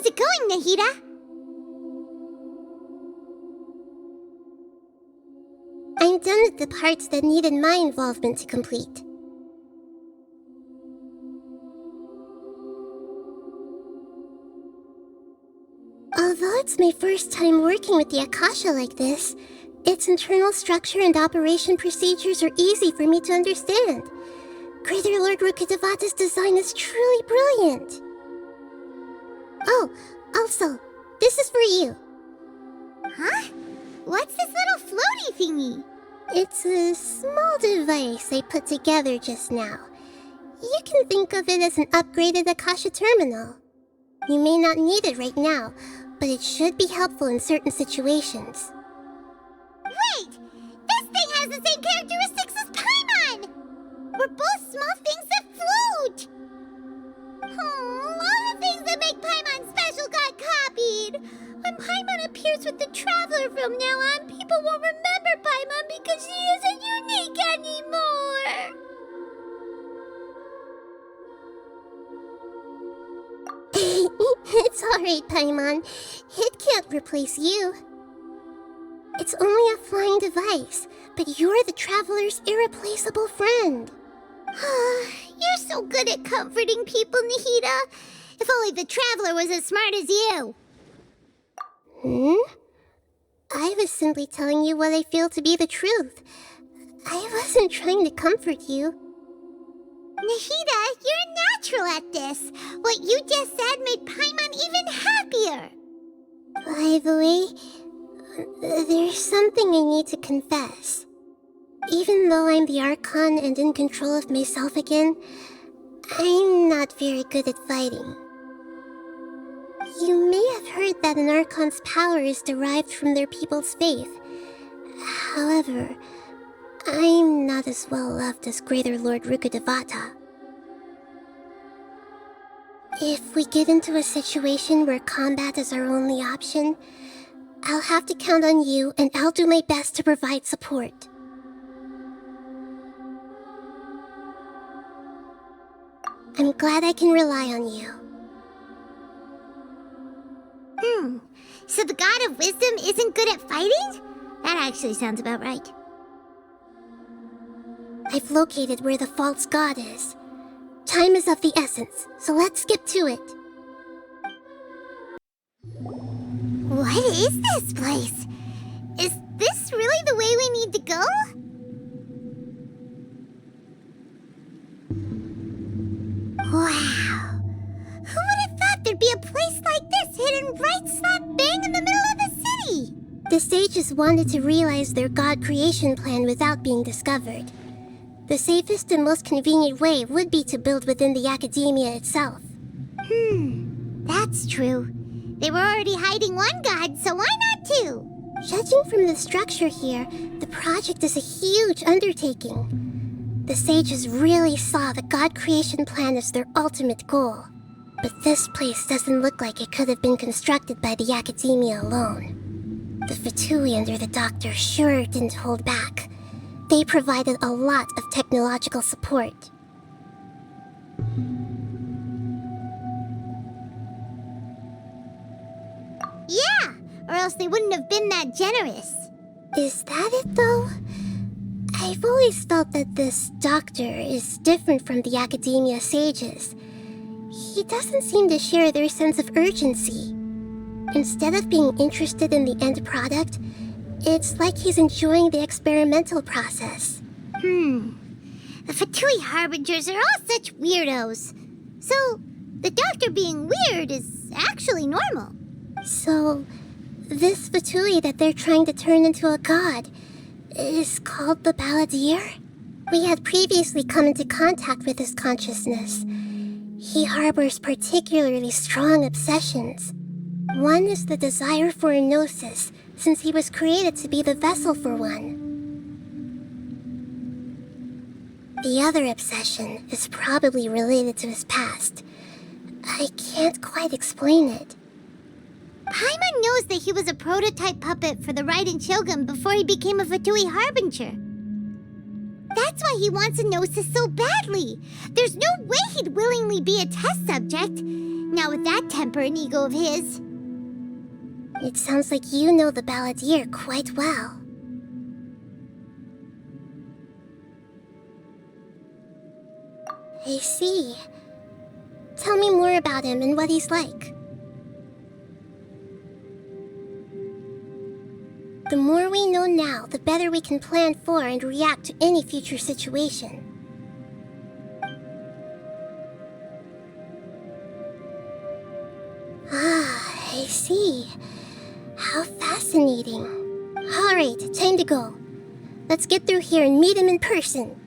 How's it going, Nahida? I'm done with the parts that needed my involvement to complete. Although it's my first time working with the Akasha like this, its internal structure and operation procedures are easy for me to understand. Greater Lord Rukkhadevata's design is truly brilliant. Oh, also, this is for you. Huh? What's this little floaty thingy? It's a small device I put together just now. You can think of it as an upgraded Akasha terminal. You may not need it right now, but it should be helpful in certain situations. Wait! This thing has the same characteristics as paimon! We're both small things that float! Oh, all the things that make paimon special got copied! When paimon appears with the Traveler from now on, people won't remember paimon because she isn't unique anymore! It's alright, Paimon. It can't replace you. It's only a flying device, but you're the Traveler's irreplaceable friend. You're so good at comforting people, Nahida. If only the Traveler was as smart as you. I was simply telling you what I feel to be the truth. I wasn't trying to comfort you. Nahida, you're natural at this. What you just said made paimon even happier. By the way, there's something I need to confess. Even though I'm the Archon and in control of myself again, I'm not very good at fighting. You may have heard that an Archon's power is derived from their people's faith. However, I'm not as well loved as Greater Lord Rukkhadevata. If we get into a situation where combat is our only option, I'll have to count on you, and I'll do my best to provide support. I'm glad I can rely on you. So the God of Wisdom isn't good at fighting? That actually sounds about right. I've located where the false god is. Time is of the essence, so let's skip to it. What is this place? Is this really the way we need to go? Wow. Who would have thought there'd be a place like this hidden right slap bang in the middle of the city? The sages wanted to realize their god creation plan without being discovered. The safest and most convenient way would be to build within the academia itself. That's true. They were already hiding one god, so why not two? Judging from the structure here, the project is a huge undertaking. The sages really saw the god creation plan as their ultimate goal. But this place doesn't look like it could have been constructed by the academia alone. The Fatui under the doctor sure didn't hold back. They provided a lot of technological support. Yeah, or else they wouldn't have been that generous. Is that it, though? I've always felt that this doctor is different from the academia sages. He doesn't seem to share their sense of urgency. Instead of being interested in the end product, it's like he's enjoying the experimental process. The Fatui Harbingers are all such weirdos. So, the doctor being weird is actually normal. So, this Fatui that they're trying to turn into a god is called the Balladeer? We had previously come into contact with his consciousness. He harbors particularly strong obsessions. One is the desire for a gnosis, since he was created to be the vessel for one. The other obsession is probably related to his past. I can't quite explain it. Paimon knows that he was a prototype puppet for the Raiden Shogun before he became a Fatui Harbinger. That's why he wants a gnosis so badly. There's no way he'd willingly be a test subject. Not with that temper and ego of his. It sounds like you know the balladeer quite well. I see. Tell me more about him and what he's like. The more we know now, the better we can plan for and react to any future situation. Ah, I see. How fascinating. Alright, time to go. Let's get through here and meet him in person.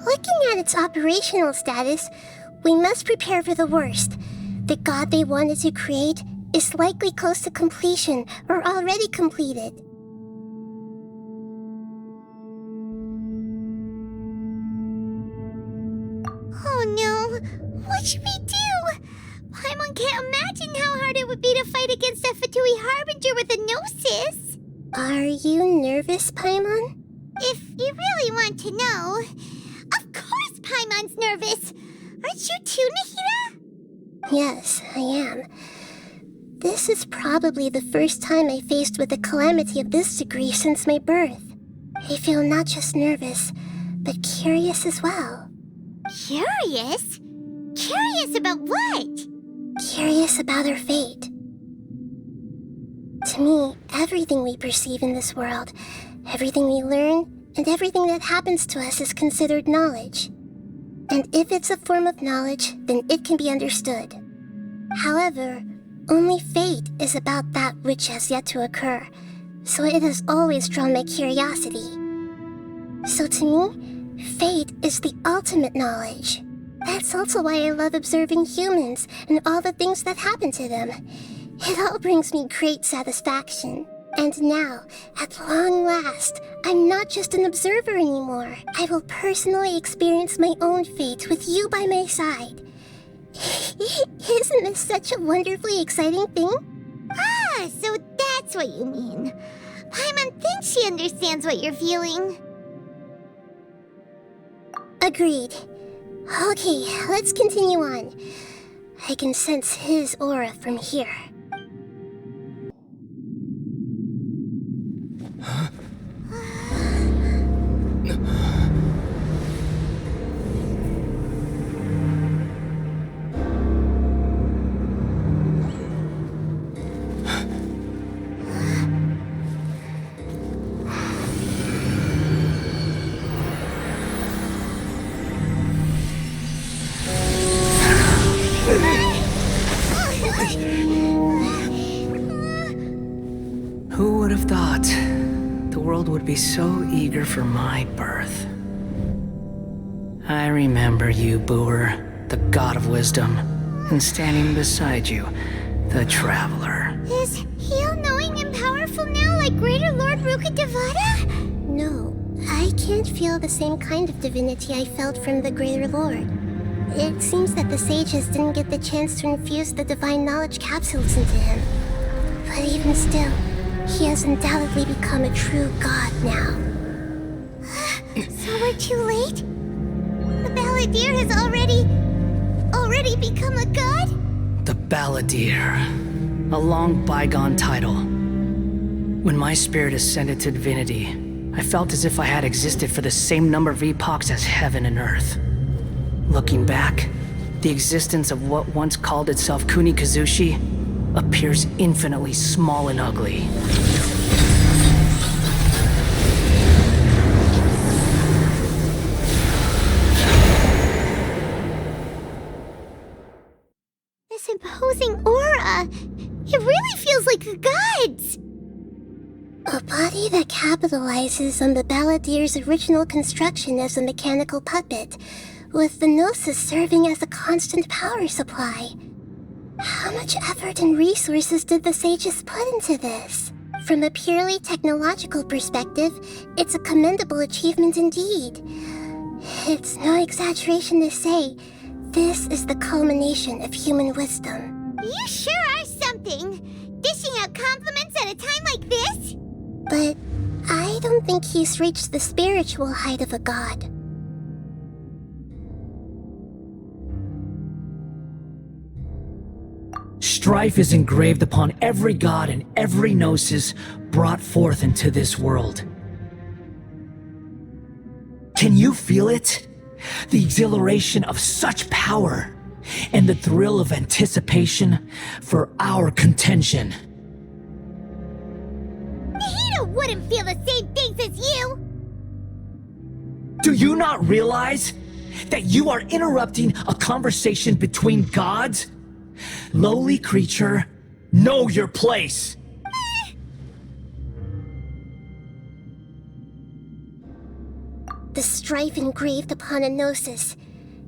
Looking at its operational status, we must prepare for the worst. The god they wanted to create is likely close to completion or already completed. Oh no, what should we do? Paimon can't imagine how hard it would be to fight against a Fatui Harbinger with a gnosis. Are you nervous, Paimon? If you really want to know, of course Paimon's nervous. Aren't you too, Nahida? Yes, I am. This is probably the first time I faced with a calamity of this degree since my birth. I feel not just nervous, but curious as well. Curious? Curious about what? Curious about our fate. To me, everything we perceive in this world, everything we learn, and everything that happens to us is considered knowledge. And if it's a form of knowledge, then it can be understood. However, only fate is about that which has yet to occur, so it has always drawn my curiosity. So to me, fate is the ultimate knowledge. That's also why I love observing humans and all the things that happen to them. It all brings me great satisfaction. And now, at long last, I'm not just an observer anymore. I will personally experience my own fate with you by my side. Isn't this such a wonderfully exciting thing? Ah, so that's what you mean. Paimon thinks she understands what you're feeling. Agreed. Okay, let's continue on. I can sense his aura from here. Who would have thought the world would be so eager for my birth? I remember you, Booer, the god of wisdom, and standing beside you, the traveler. Is he all-knowing and powerful now like Greater Lord Rukkhadevata? No, I can't feel the same kind of divinity I felt from the Greater Lord. It seems that the sages didn't get the chance to infuse the divine knowledge capsules into him. But even still, he has undoubtedly become a true god now. So we're too late? The Balladeer has already become a god? The Balladeer, a long bygone title. When my spirit ascended to divinity, I felt as if I had existed for the same number of epochs as heaven and earth. Looking back, the existence of what once called itself Kunikazushi appears infinitely small and ugly. This imposing aura, it really feels like the gods! A body that capitalizes on the Balladeer's original construction as a mechanical puppet, with the Gnosis serving as a constant power supply. How much effort and resources did the sages put into this? From a purely technological perspective, it's a commendable achievement indeed. It's no exaggeration to say, this is the culmination of human wisdom. You sure are something! Dishing out compliments at a time like this? But I don't think he's reached the spiritual height of a god. Strife is engraved upon every god and every gnosis brought forth into this world. Can you feel it? The exhilaration of such power, and the thrill of anticipation for our contention. Nahida wouldn't feel the same things as you! Do you not realize that you are interrupting a conversation between gods? Lowly creature, know your place! The strife engraved upon a gnosis.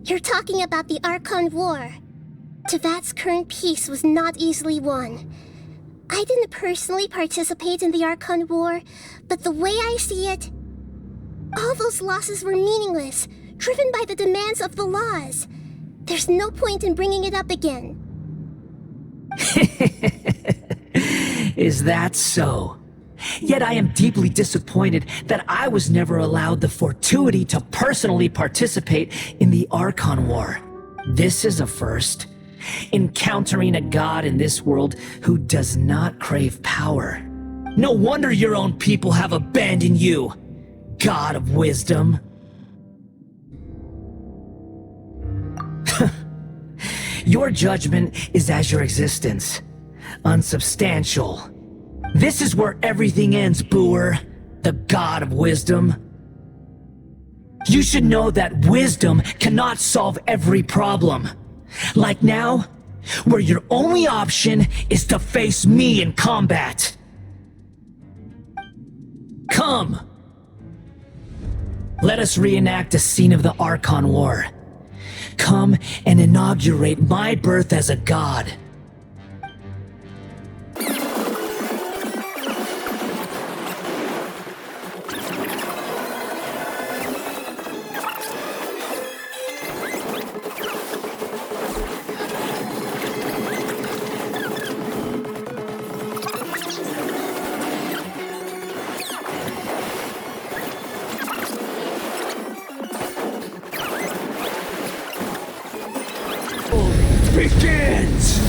You're talking about the Archon War. Tevat's current peace was not easily won. I didn't personally participate in the Archon War, but the way I see it, all those losses were meaningless, driven by the demands of the laws. There's no point in bringing it up again. Is that so? Yet I am deeply disappointed that I was never allowed the fortuity to personally participate in the Archon War. This is a first. Encountering a god in this world who does not crave power. No wonder your own people have abandoned you, god of wisdom. Your judgment is as your existence, unsubstantial. This is where everything ends, Booer, the god of wisdom. You should know that wisdom cannot solve every problem. Like now, where your only option is to face me in combat. Come! Let us reenact a scene of the Archon War. Come and inaugurate my birth as a god. begins!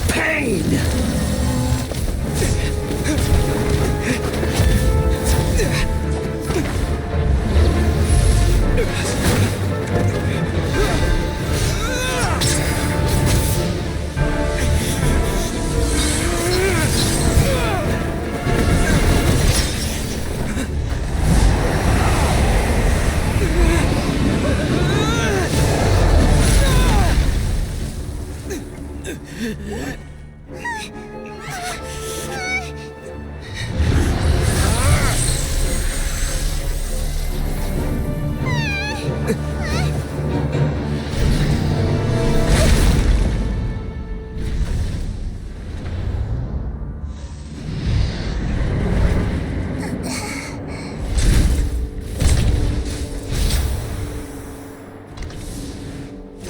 Pain!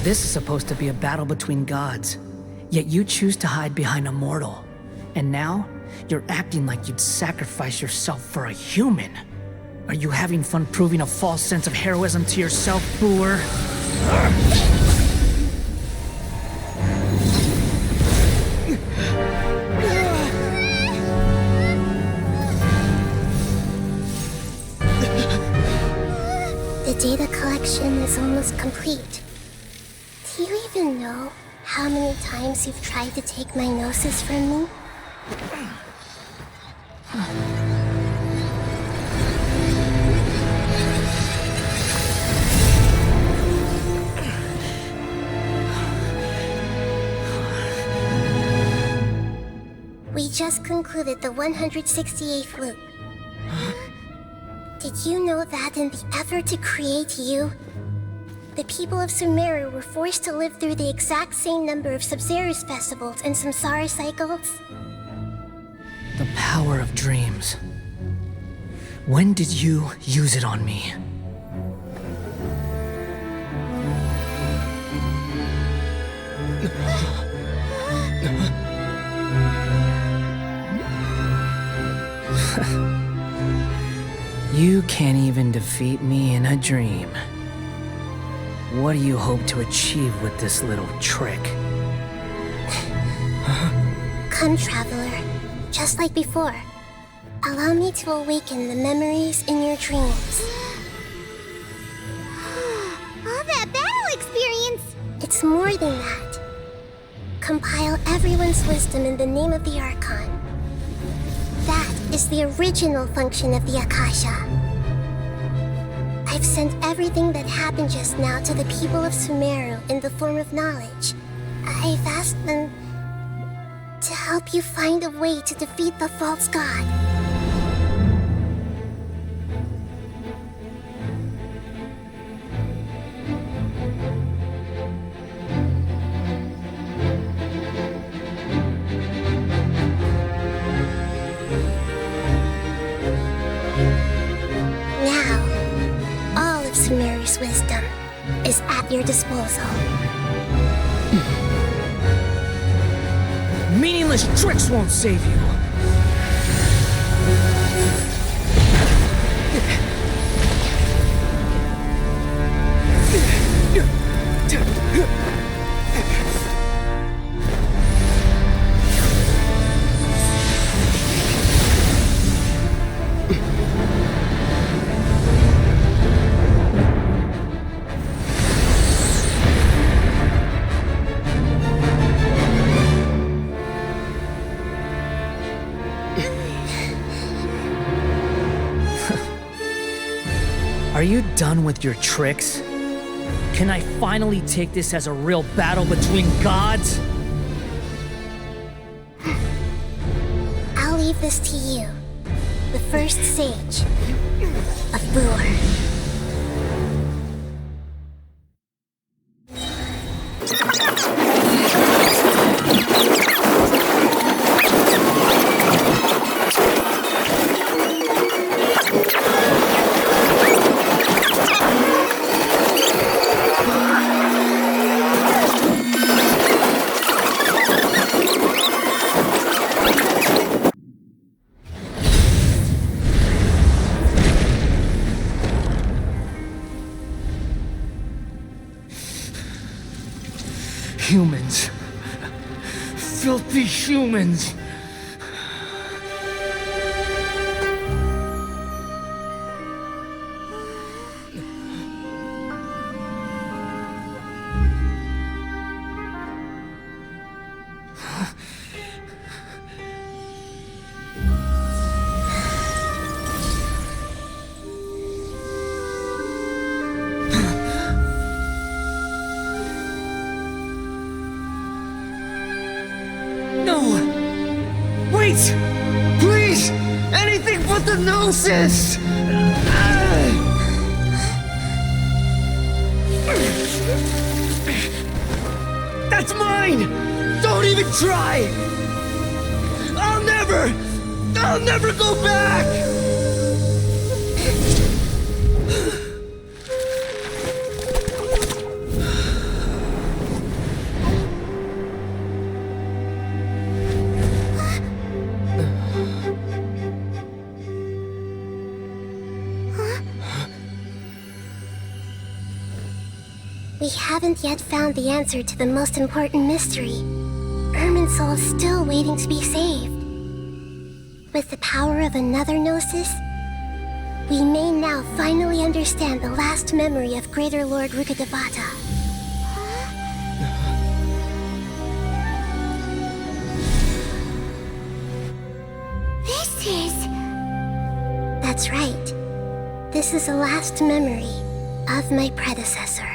This is supposed to be a battle between gods, yet you choose to hide behind a mortal. And now, you're acting like you'd sacrifice yourself for a human. Are you having fun proving a false sense of heroism to yourself, Booer? The data collection is almost complete. Do you even know how many times you've tried to take my gnosis from me? We just concluded the 168th loop. Did you know that in the effort to create you, the people of Sumeru were forced to live through the exact same number of Sub-Zerus festivals and samsara cycles? The power of dreams. When did you use it on me? You can't even defeat me in a dream. What do you hope to achieve with this little trick? Come, Traveler. Just like before. Allow me to awaken the memories in your dreams. All that battle experience! It's more than that. Compile everyone's wisdom in the name of the Archon. That is the original function of the Akasha. I've sent everything that happened just now to the people of Sumeru in the form of knowledge. I've asked them to help you find a way to defeat the false god. Sumeru's wisdom is at your disposal. Meaningless tricks won't save you. Are you done with your tricks? Can I finally take this as a real battle between gods? leave this to you, the first sage of Booer. Humans. Filthy humans. Please! Anything but the gnosis! That's mine! Don't even try! I'll never go back! We haven't yet found the answer to the most important mystery. Irminsul is still waiting to be saved. With the power of another Gnosis, we may now finally understand the last memory of Greater Lord Rukkhadevata. This is... That's right. This is the last memory of my predecessor.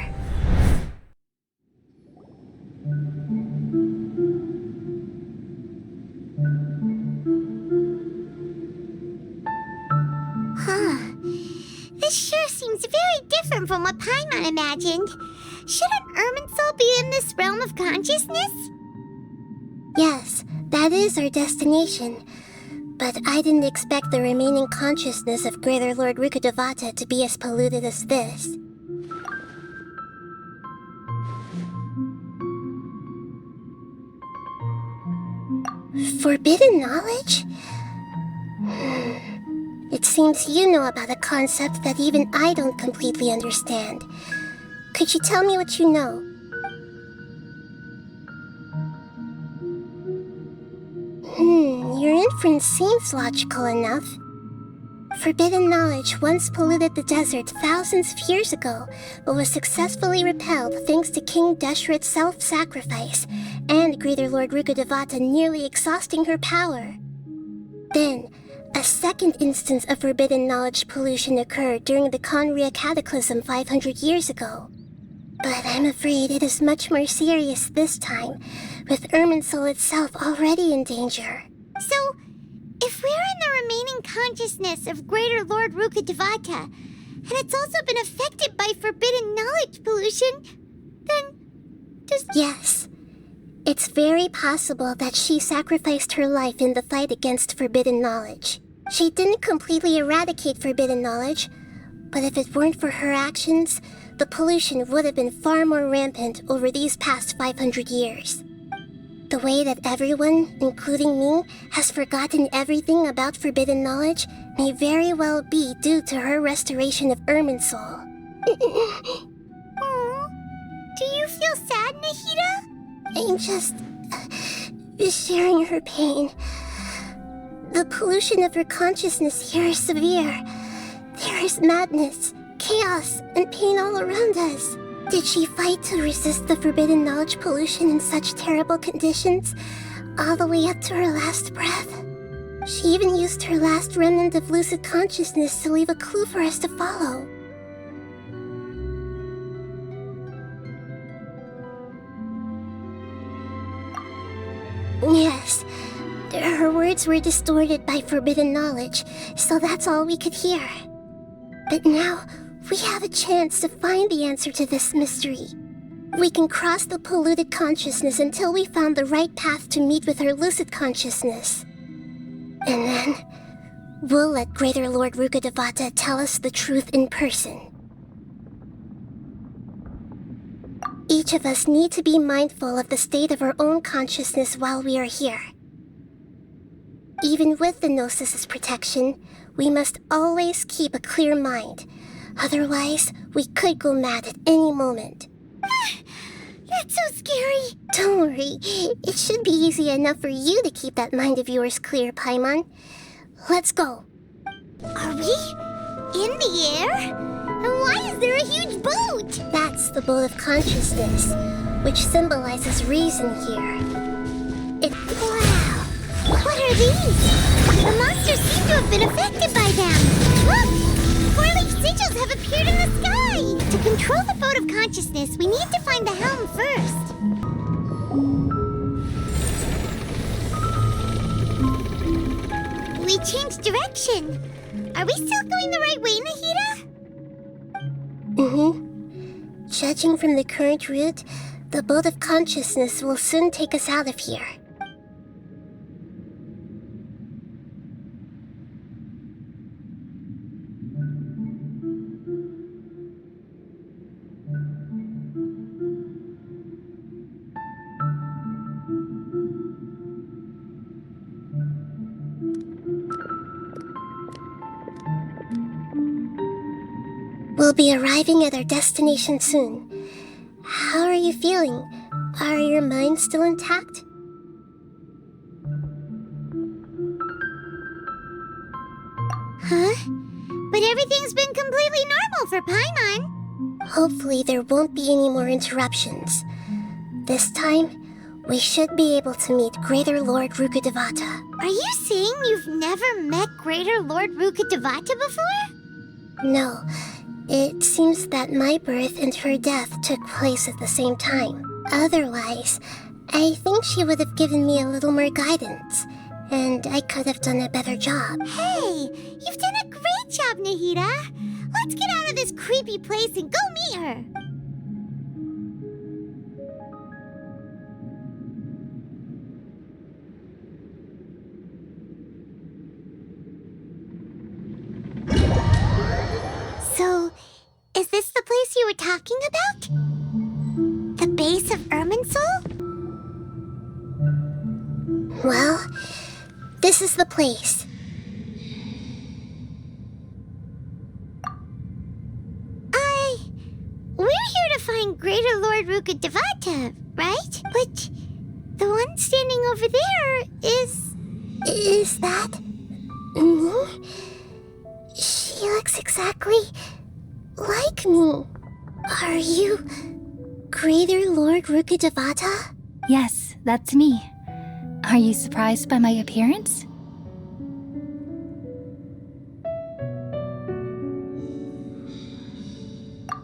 This sure seems very different from what Paimon imagined. Shouldn't Irminsul be in this realm of consciousness? Yes, that is our destination. But I didn't expect the remaining consciousness of Greater Lord Rukkhadevata to be as polluted as this. Forbidden knowledge? It seems you know about a concept that even I don't completely understand. Could you tell me what you know? Your inference seems logical enough. Forbidden knowledge once polluted the desert thousands of years ago, but was successfully repelled thanks to King Deshret's self-sacrifice, and Greater Lord Rukkhadevata nearly exhausting her power. Then, a second instance of forbidden knowledge pollution occurred during the Conria Cataclysm 500 years ago. But I'm afraid it is much more serious this time, with Irminsul itself already in danger. So, if we're in the remaining consciousness of Greater Lord Rukkhadevata, and it's also been affected by forbidden knowledge pollution, then does... Yes. It's very possible that she sacrificed her life in the fight against forbidden knowledge. She didn't completely eradicate forbidden knowledge, but if it weren't for her actions, the pollution would have been far more rampant over these past 500 years. The way that everyone, including me, has forgotten everything about forbidden knowledge may very well be due to her restoration of Irminsul. Aww. Do you feel sad, Nahida? I'm just sharing her pain. The pollution of her consciousness here is severe. There is madness, chaos, and pain all around us. Did she fight to resist the forbidden knowledge pollution in such terrible conditions, all the way up to her last breath? She even used her last remnant of lucid consciousness to leave a clue for us to follow. Yes, her words words were distorted by forbidden knowledge, so that's all we could hear. But now, we have a chance to find the answer to this mystery. We can cross the polluted consciousness until we found the right path to meet with our lucid consciousness. And then, we'll let Greater Lord Rukkhadevata tell us the truth in person. Each of us need to be mindful of the state of our own consciousness while we are here. Even with the Gnosis' protection, we must always keep a clear mind. Otherwise, we could go mad at any moment. That's so scary. Don't worry, it should be easy enough for you to keep that mind of yours clear, Paimon. Let's go. Are we in the air? And why is there a huge boat? That's the boat of consciousness, which symbolizes reason here. Wow. What are these? The monsters seem to have been affected by them. Look! Four-leaf sigils have appeared in the sky. To control the boat of consciousness, we need to find the helm first. We changed direction. Are we still going the right way, Nahida? Judging from the current route, the boat of consciousness will soon take us out of here. We'll be arriving at our destination soon. How are you feeling? Are your minds still intact? Huh? But everything's been completely normal for Paimon. Hopefully there won't be any more interruptions. This time, we should be able to meet Greater Lord Rukkhadevata. Are you saying you've never met Greater Lord Rukkhadevata before? No, it seems that my birth and her death took place at the same time. Otherwise, I think she would have given me a little more guidance, and I could have done a better job. Hey, you've done a great job, Nahida. Let's get out of this creepy place and go meet her. So, is this the place you were talking about? The base of Irminsul? Well, this is the place. We're here to find Greater Lord Rukkhadevata, right? But the one standing over there is... Is that me? She looks exactly like me. Are you Greater Lord Rukkhadevata? Yes, that's me. Are you surprised by my appearance?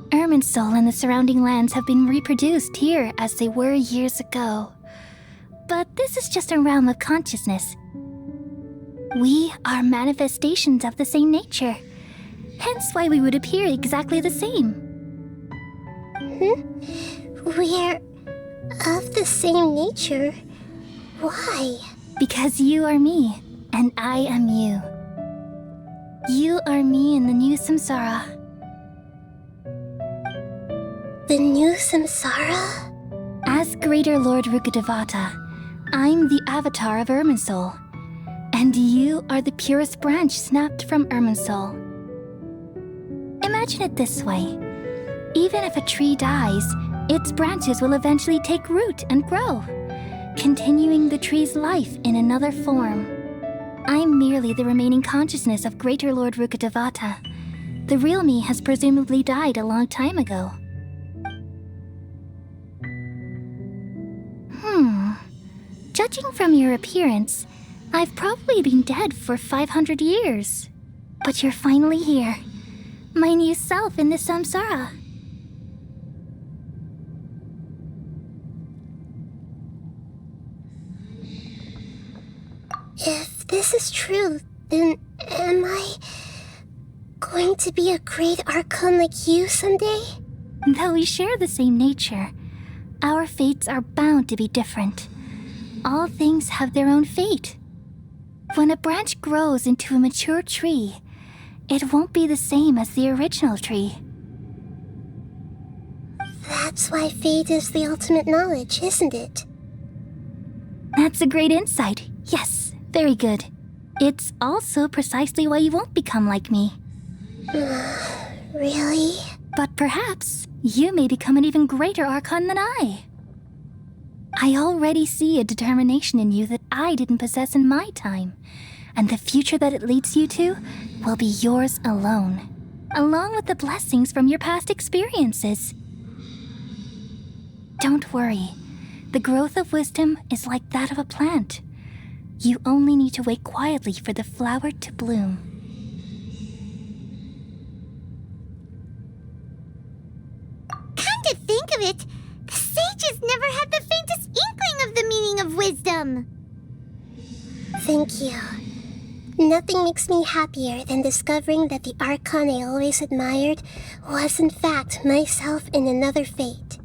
Irminsul and the surrounding lands have been reproduced here as they were years ago. But this is just a realm of consciousness. We are manifestations of the same nature, hence why we would appear exactly the same. We're of the same nature. Why? Because you are me, and I am you. You are me in the new samsara. The new samsara? As Greater Lord Rukkhadevata, I'm the avatar of Irminsul, and you are the purest branch snapped from Irminsul. Imagine it this way. Even if a tree dies, its branches will eventually take root and grow, continuing the tree's life in another form. I'm merely the remaining consciousness of Greater Lord Rukkhadevata. The real me has presumably died a long time ago. Judging from your appearance, I've probably been dead for 500 years. But you're finally here. My new self in the samsara. If If this is true, then am I going to be a great Archon like you someday? Though we share the same nature, our fates are bound to be different. All things have their own fate. When a branch grows into a mature tree, it won't be the same as the original tree. That's why fate is the ultimate knowledge, isn't it? That's a great insight. Yes, very good. It's also precisely why you won't become like me. Really? But perhaps you may become an even greater Archon than I. I already see a determination in you that I didn't possess in my time, and the future that it leads you to will be yours alone, along with the blessings from your past experiences. Don't worry. The growth of wisdom is like that of a plant. You only need to wait quietly for the flower to bloom. Come to think of it, the sages never had the faintest inkling of the meaning of wisdom. Thank you. Nothing makes me happier than discovering that the Archon I always admired was in fact myself in another fate.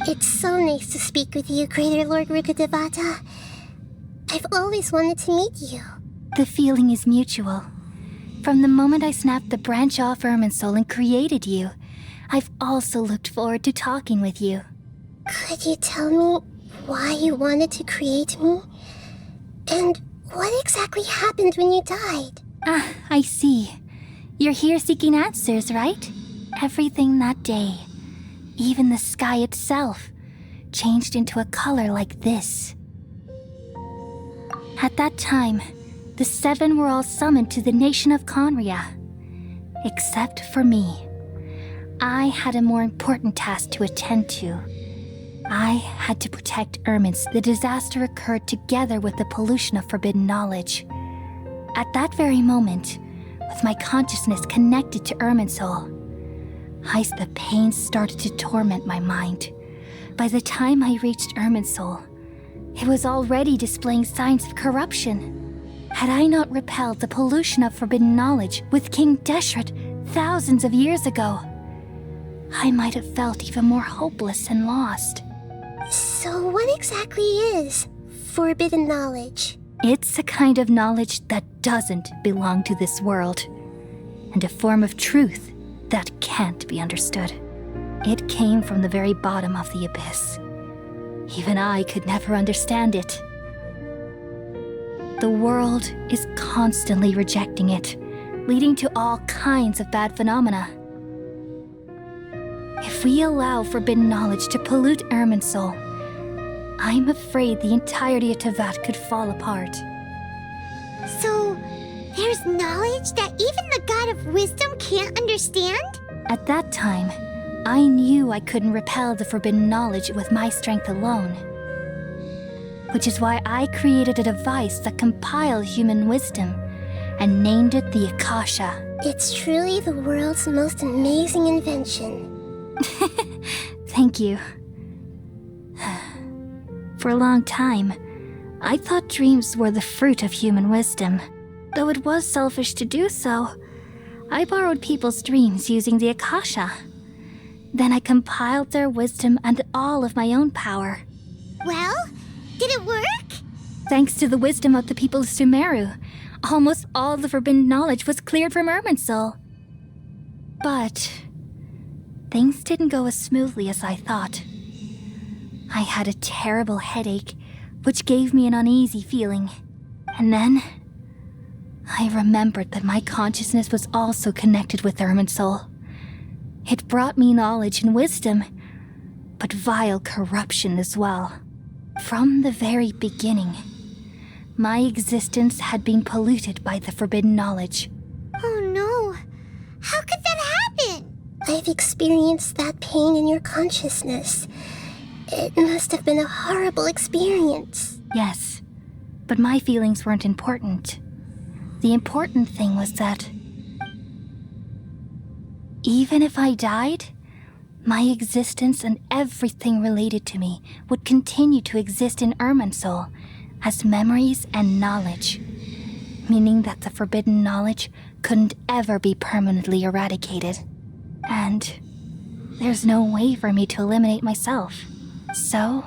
It's so nice to speak with you, Greater Lord Rukkhadevata. I've always wanted to meet you. The feeling is mutual. From the moment I snapped the branch off Irminsul and created you, I've also looked forward to talking with you. Could you tell me why you wanted to create me? And what exactly happened when you died? Ah, I see. You're here seeking answers, right? Everything that day, even the sky itself, changed into a color like this. At that time, the seven were all summoned to the nation of Conria. Except for me. I had a more important task to attend to. I had to protect Irmin's. The disaster occurred together with the pollution of forbidden knowledge. At that very moment, with my consciousness connected to Irminsul, the pain started to torment my mind. By the time I reached Irminsul, it was already displaying signs of corruption. Had I not repelled the pollution of forbidden knowledge with King Deshret thousands of years ago, I might have felt even more hopeless and lost. So what exactly is forbidden knowledge? It's a kind of knowledge that doesn't belong to this world, and a form of truth that can't be understood. It came from the very bottom of the abyss. Even I could never understand it. The world is constantly rejecting it, leading to all kinds of bad phenomena. If we allow forbidden knowledge to pollute Irminsul, I'm afraid the entirety of Tevat could fall apart. So, there's knowledge that even the God of wisdom can't understand? At that time, I knew I couldn't repel the forbidden knowledge with my strength alone. Which is why I created a device that compiled human wisdom and named it the Akasha. It's truly the world's most amazing invention. Thank you. For a long time, I thought dreams were the fruit of human wisdom. Though it was selfish to do so, I borrowed people's dreams using the Akasha. Then I compiled their wisdom and all of my own power. Well, did it work? Thanks to the wisdom of the people of Sumeru, almost all the forbidden knowledge was cleared from Irminsul. But things didn't go as smoothly as I thought. I had a terrible headache, which gave me an uneasy feeling. And then I remembered that my consciousness was also connected with Irminsul. It brought me knowledge and wisdom, but vile corruption as well. From the very beginning, my existence had been polluted by the forbidden knowledge. Oh no, how could that happen? I've experienced that pain in your consciousness. It must have been a horrible experience. Yes, but my feelings weren't important. The important thing was that even if I died, my existence and everything related to me would continue to exist in Irminsul as memories and knowledge, meaning that the forbidden knowledge couldn't ever be permanently eradicated. And there's no way for me to eliminate myself. So,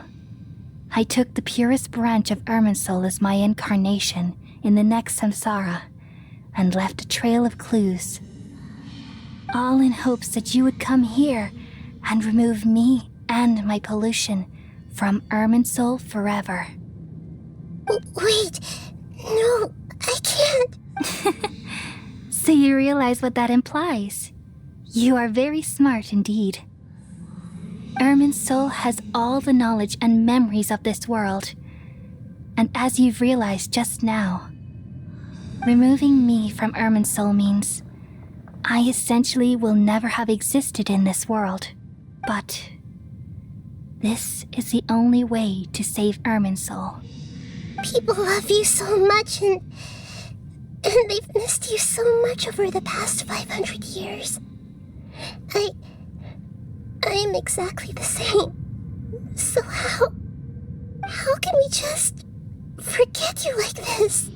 I took the purest branch of Irminsul as my incarnation in the next samsara and left a trail of clues, all in hopes that you would come here and remove me and my pollution from Irminsul forever. Wait, no, I can't. So you realize what that implies. You are very smart indeed. Irminsul has all the knowledge and memories of this world. And as you've realized just now, removing me from Irminsul means I essentially will never have existed in this world. But this is the only way to save Irminsul. People love you so much, and they've missed you so much over the past 500 years. I am exactly the same. So how can we just forget you like this?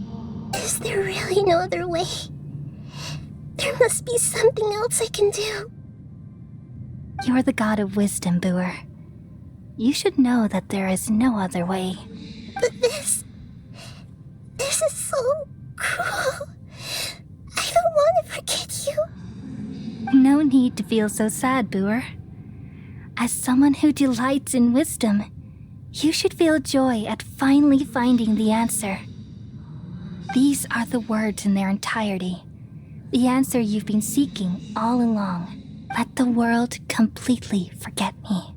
Is there really no other way? There must be something else I can do. You're the god of wisdom, Boer. You should know that there is no other way. But this is so cruel. I don't want to forget you. No need to feel so sad, Boer. As someone who delights in wisdom, you should feel joy at finally finding the answer. These are the words in their entirety. The answer you've been seeking all along. Let the world completely forget me.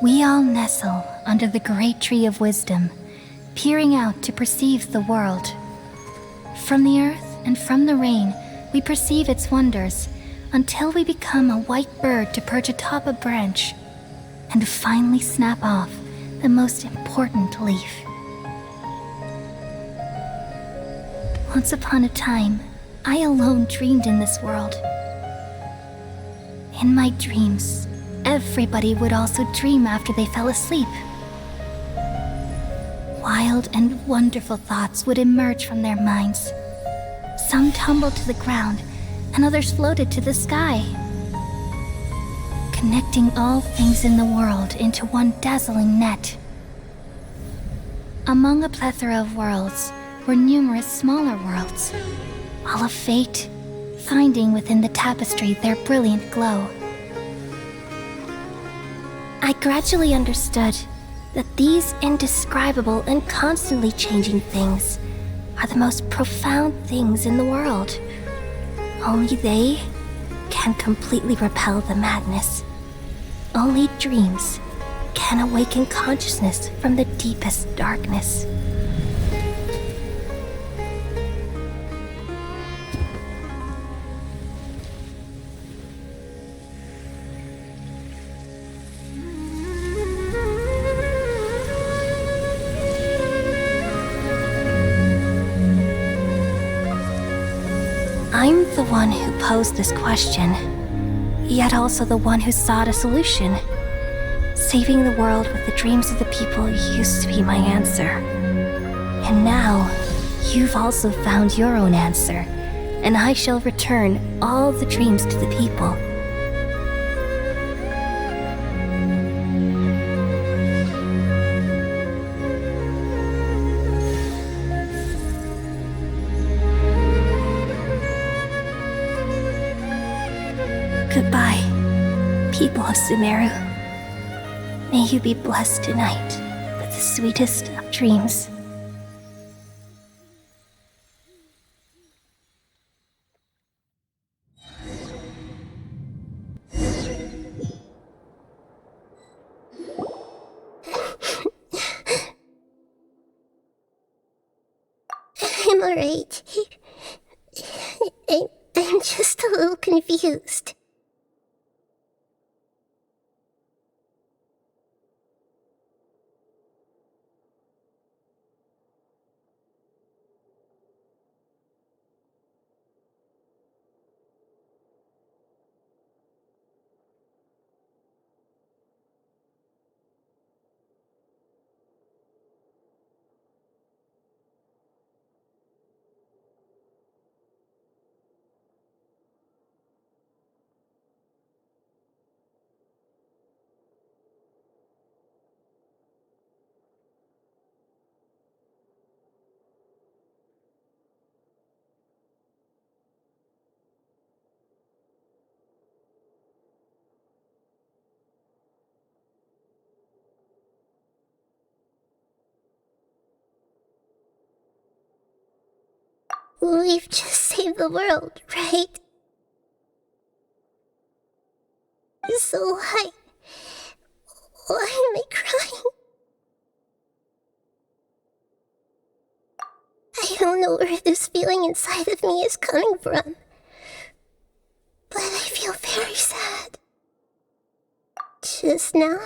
We all nestle under the great tree of wisdom, peering out to perceive the world. From the earth and from the rain, we perceive its wonders until we become a white bird to perch atop a branch and finally snap off the most important leaf. Once upon a time, I alone dreamed in this world. In my dreams, everybody would also dream after they fell asleep. Wild and wonderful thoughts would emerge from their minds. Some tumbled to the ground, and others floated to the sky, connecting all things in the world into one dazzling net. Among a plethora of worlds were numerous smaller worlds, all of fate, finding within the tapestry their brilliant glow. I gradually understood that these indescribable and constantly changing things are the most profound things in the world. Only they can completely repel the madness. Only dreams can awaken consciousness from the deepest darkness. I'm the one who posed this question, yet also the one who sought a solution. Saving the world with the dreams of the people used to be my answer. And now, you've also found your own answer, and I shall return all the dreams to the people. Goodbye, people of Sumeru. May you be blessed tonight with the sweetest of dreams. I'm alright. I'm just a little confused. We've just saved the world, right? So why am I crying? I don't know where this feeling inside of me is coming from, but I feel very sad. Just now,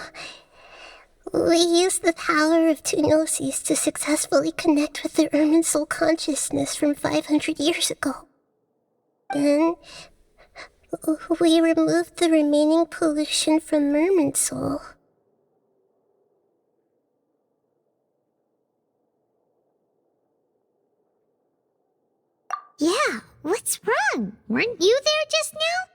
we used the power of two gnosis to successfully connect with the Ermin soul consciousness from 500 years ago. Then, we removed the remaining pollution from Merman soul. Yeah, what's wrong? Weren't you there just now?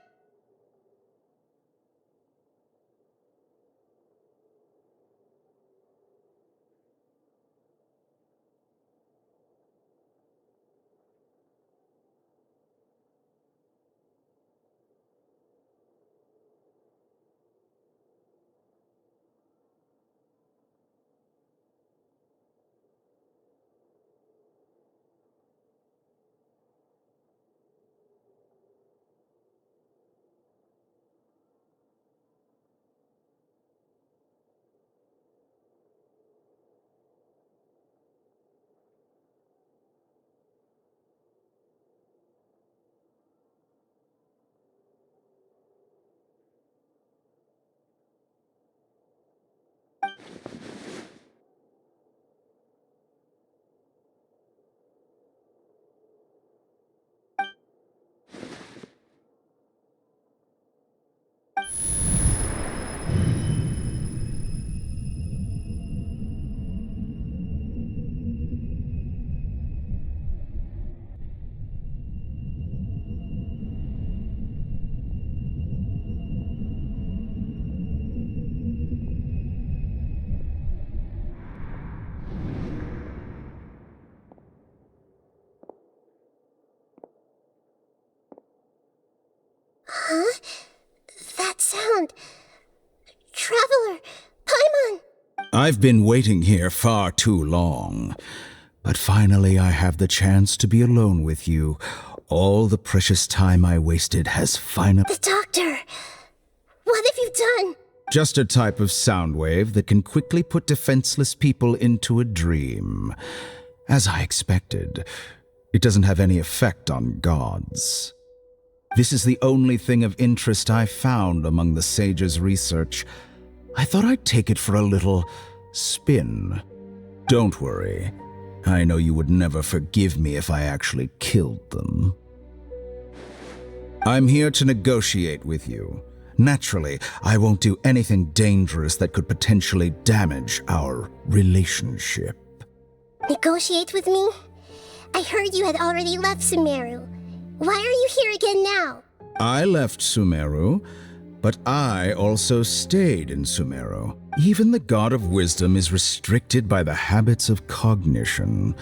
Huh? That sound. Traveler! Paimon! I've been waiting here far too long, but finally I have the chance to be alone with you. All the precious time I wasted has finally... The doctor! What have you done? Just a type of sound wave that can quickly put defenseless people into a dream. As I expected, it doesn't have any effect on gods. This is the only thing of interest I found among the sage's research. I thought I'd take it for a little spin. Don't worry. I know you would never forgive me if I actually killed them. I'm here to negotiate with you. Naturally, I won't do anything dangerous that could potentially damage our relationship. Negotiate with me? I heard you had already left Sumeru. Why are you here again now? I left Sumeru, but I also stayed in Sumeru. Even the God of Wisdom is restricted by the habits of cognition.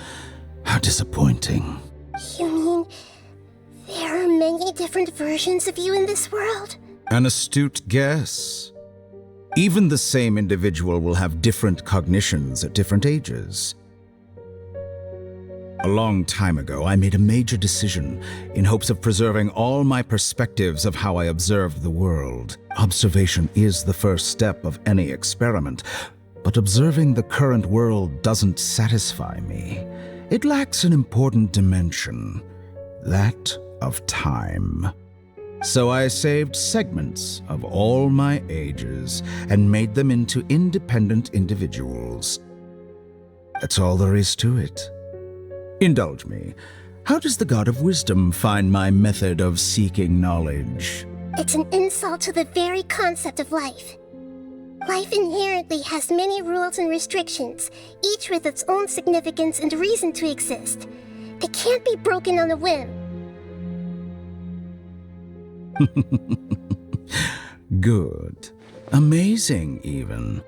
How disappointing. You mean there are many different versions of you in this world? An astute guess. Even the same individual will have different cognitions at different ages. A long time ago, I made a major decision in hopes of preserving all my perspectives of how I observed the world. Observation is the first step of any experiment, but observing the current world doesn't satisfy me. It lacks an important dimension, that of time. So I saved segments of all my ages and made them into independent individuals. That's all there is to it. Indulge me. How does the God of Wisdom find my method of seeking knowledge? It's an insult to the very concept of life. Life inherently has many rules and restrictions, each with its own significance and reason to exist. They can't be broken on a whim. Good. Amazing, even.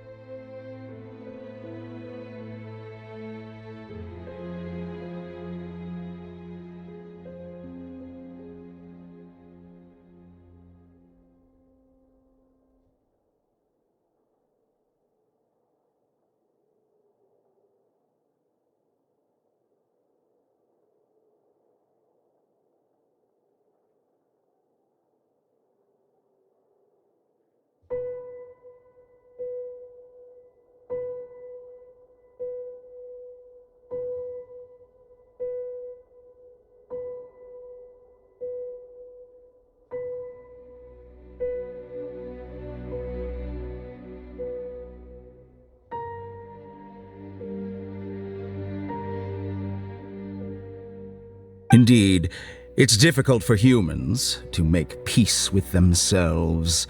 Indeed, it's difficult for humans to make peace with themselves,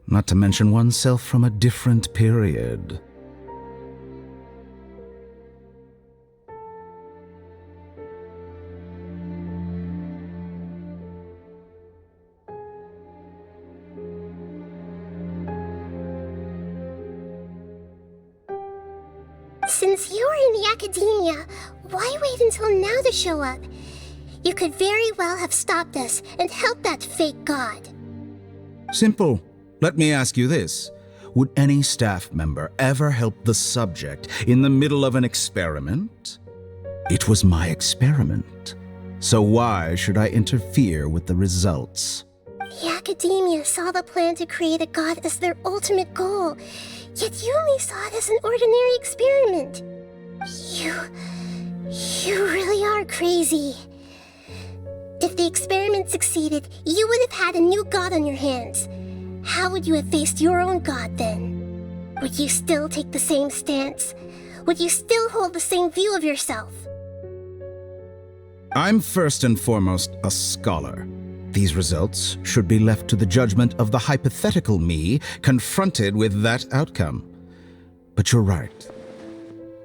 not to mention oneself from a different period. Since you're in the academia, why wait until now to show up? You could very well have stopped us and helped that fake god. Simple. Let me ask you this. Would any staff member ever help the subject in the middle of an experiment? It was my experiment. So why should I interfere with the results? The academia saw the plan to create a god as their ultimate goal, yet you only saw it as an ordinary experiment. You really are crazy. If the experiment succeeded, you would have had a new god on your hands. How would you have faced your own god then? Would you still take the same stance? Would you still hold the same view of yourself? I'm first and foremost a scholar. These results should be left to the judgment of the hypothetical me confronted with that outcome. But you're right.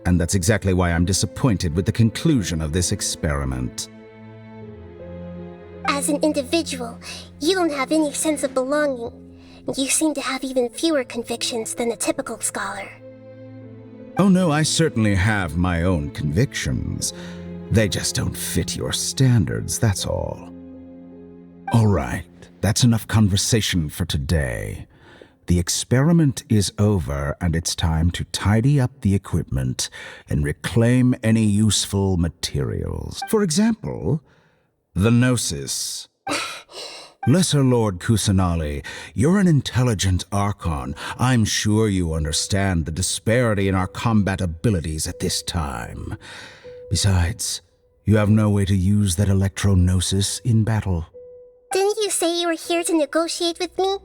And that's exactly why I'm disappointed with the conclusion of this experiment. As an individual, you don't have any sense of belonging. You seem to have even fewer convictions than a typical scholar. Oh no, I certainly have my own convictions. They just don't fit your standards, that's all. All right, that's enough conversation for today. The experiment is over, and it's time to tidy up the equipment and reclaim any useful materials. For example, the Gnosis. Lesser Lord Kusanali, you're an intelligent Archon. I'm sure you understand the disparity in our combat abilities at this time. Besides, you have no way to use that Electro-Gnosis in battle. Didn't you say you were here to negotiate with me?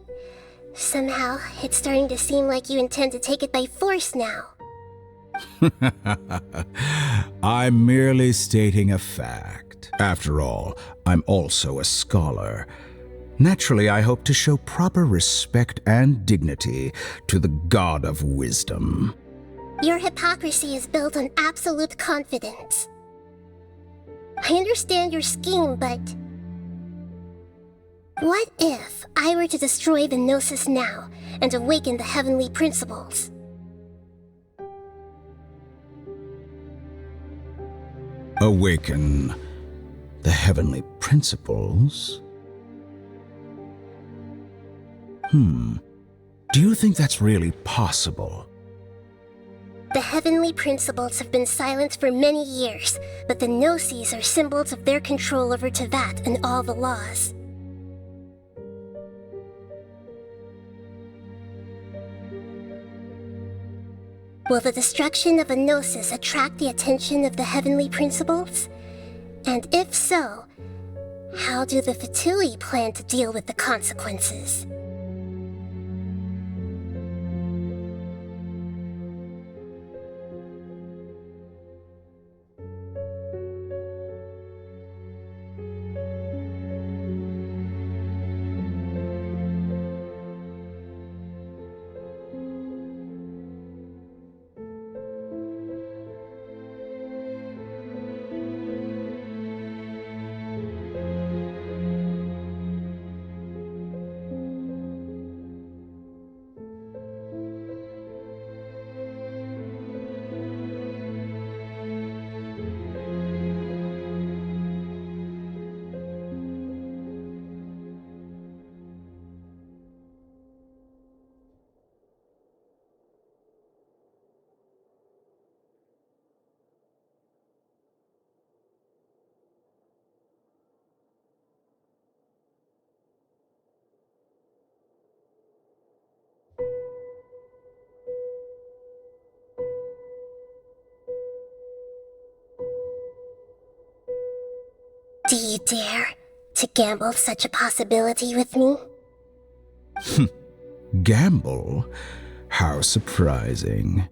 Somehow, it's starting to seem like you intend to take it by force now. I'm merely stating a fact. After all, I'm also a scholar. Naturally, I hope to show proper respect and dignity to the God of Wisdom. Your hypocrisy is built on absolute confidence. I understand your scheme, but... what if I were to destroy the Gnosis now and awaken the heavenly principles? Awaken the heavenly principles? Do you think that's really possible? The heavenly principles have been silent for many years, but the Gnosis are symbols of their control over Teyvat and all the laws. Will the destruction of a Gnosis attract the attention of the heavenly principles? And if so, how do the Fatui plan to deal with the consequences? Do you dare to gamble such a possibility with me? Gamble? How surprising.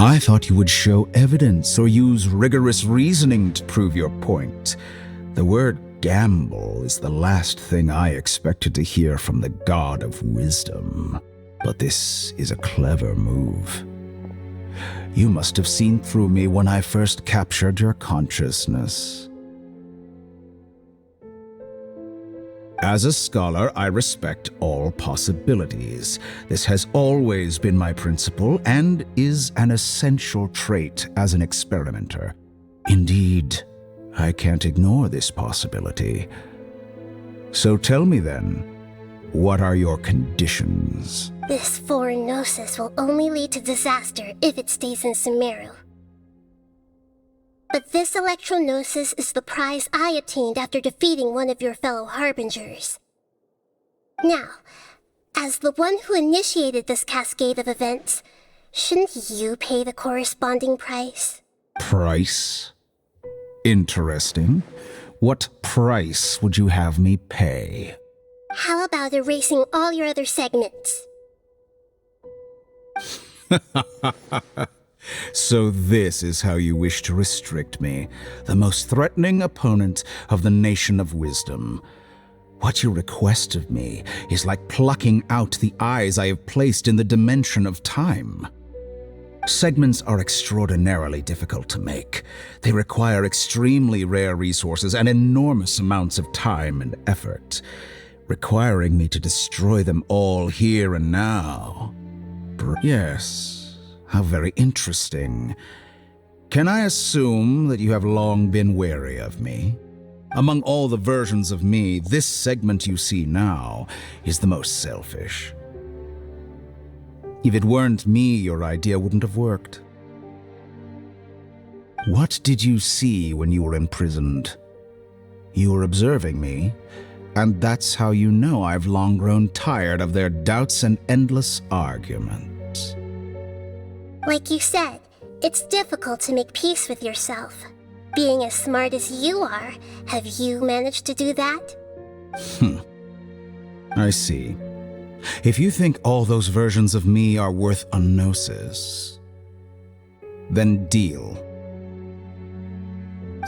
I thought you would show evidence or use rigorous reasoning to prove your point. The word gamble is the last thing I expected to hear from the god of wisdom. But this is a clever move. You must have seen through me when I first captured your consciousness. As a scholar, I respect all possibilities. This has always been my principle and is an essential trait as an experimenter. Indeed, I can't ignore this possibility. So tell me then, what are your conditions? This foreign gnosis will only lead to disaster if it stays in Sumeru. But this electro-gnosis is the prize I obtained after defeating one of your fellow harbingers. Now, as the one who initiated this cascade of events, shouldn't you pay the corresponding price? Price? Interesting. What price would you have me pay? How about erasing all your other segments? So this is how you wish to restrict me, the most threatening opponent of the Nation of Wisdom. What you request of me is like plucking out the eyes I have placed in the dimension of time. Segments are extraordinarily difficult to make. They require extremely rare resources and enormous amounts of time and effort, requiring me to destroy them all here and now. Yes. How very interesting. Can I assume that you have long been wary of me? Among all the versions of me, this segment you see now is the most selfish. If it weren't me, your idea wouldn't have worked. What did you see when you were imprisoned? You were observing me, and that's how you know I've long grown tired of their doubts and endless arguments. Like you said, it's difficult to make peace with yourself. Being as smart as you are, have you managed to do that? I see. If you think all those versions of me are worth a gnosis, then deal.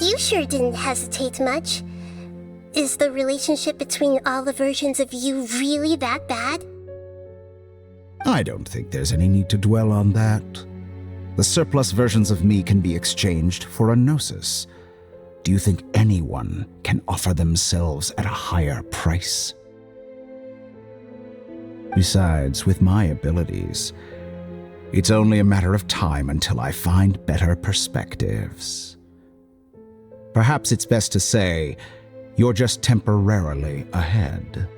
You sure didn't hesitate much. Is the relationship between all the versions of you really that bad? I don't think there's any need to dwell on that. The surplus versions of me can be exchanged for a gnosis. Do you think anyone can offer themselves at a higher price? Besides, with my abilities, it's only a matter of time until I find better perspectives. Perhaps it's best to say, you're just temporarily ahead.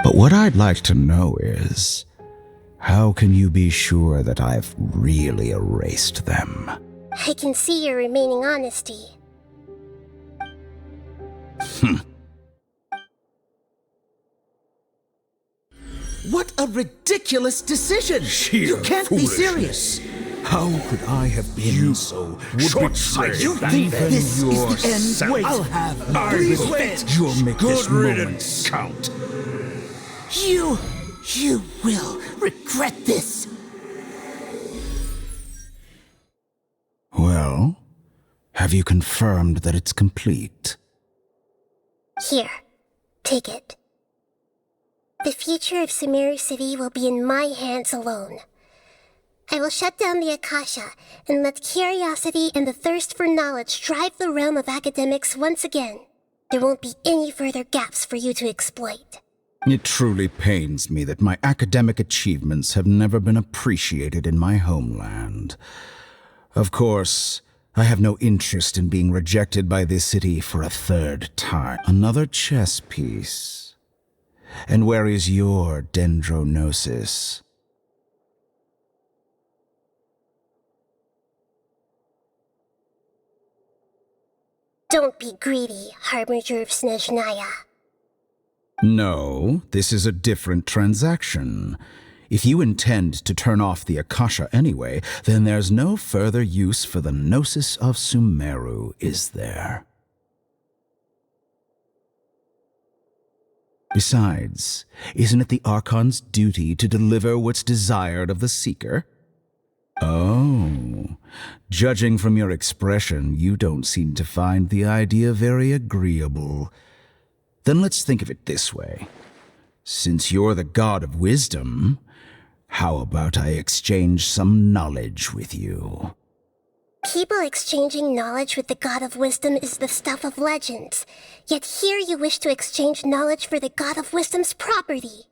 But what I'd like to know is, how can you be sure that I've really erased them? I can see your remaining honesty. What a ridiculous decision! You can't be serious! How could I have been so short-sighted? You think this is the end? I'll have Please wait! You'll make this moment count. You will regret this. Well, have you confirmed that it's complete? Here, take it. The future of Sumeru City will be in my hands alone. I will shut down the Akasha and let curiosity and the thirst for knowledge drive the realm of academics once again. There won't be any further gaps for you to exploit. It truly pains me that my academic achievements have never been appreciated in my homeland. Of course, I have no interest in being rejected by this city for a third time. Another chess piece. And where is your dendronosis? Don't be greedy, Harbinger of Snezhnaya. No, this is a different transaction. If you intend to turn off the Akasha anyway, then there's no further use for the Gnosis of Sumeru, is there? Besides, isn't it the Archon's duty to deliver what's desired of the Seeker? Oh, judging from your expression, you don't seem to find the idea very agreeable. Then let's think of it this way. Since you're the god of wisdom, how about I exchange some knowledge with you? People exchanging knowledge with the god of wisdom is the stuff of legends. Yet here you wish to exchange knowledge for the god of wisdom's property.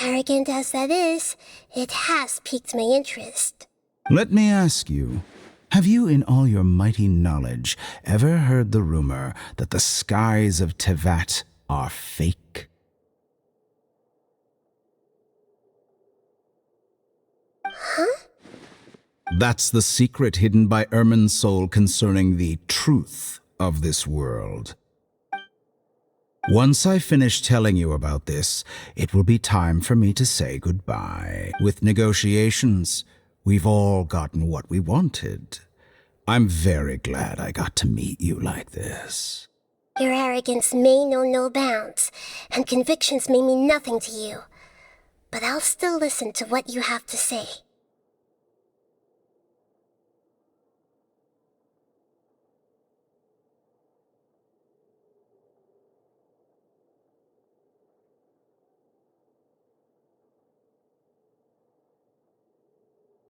Arrogant as that is, it has piqued my interest. Let me ask you, have you in all your mighty knowledge ever heard the rumor that the skies of Tevat are fake? Huh? That's the secret hidden by Ermin's soul concerning the truth of this world. Once I finish telling you about this, it will be time for me to say goodbye. With negotiations, we've all gotten what we wanted. I'm very glad I got to meet you like this. Your arrogance may know no bounds, and convictions may mean nothing to you. But I'll still listen to what you have to say.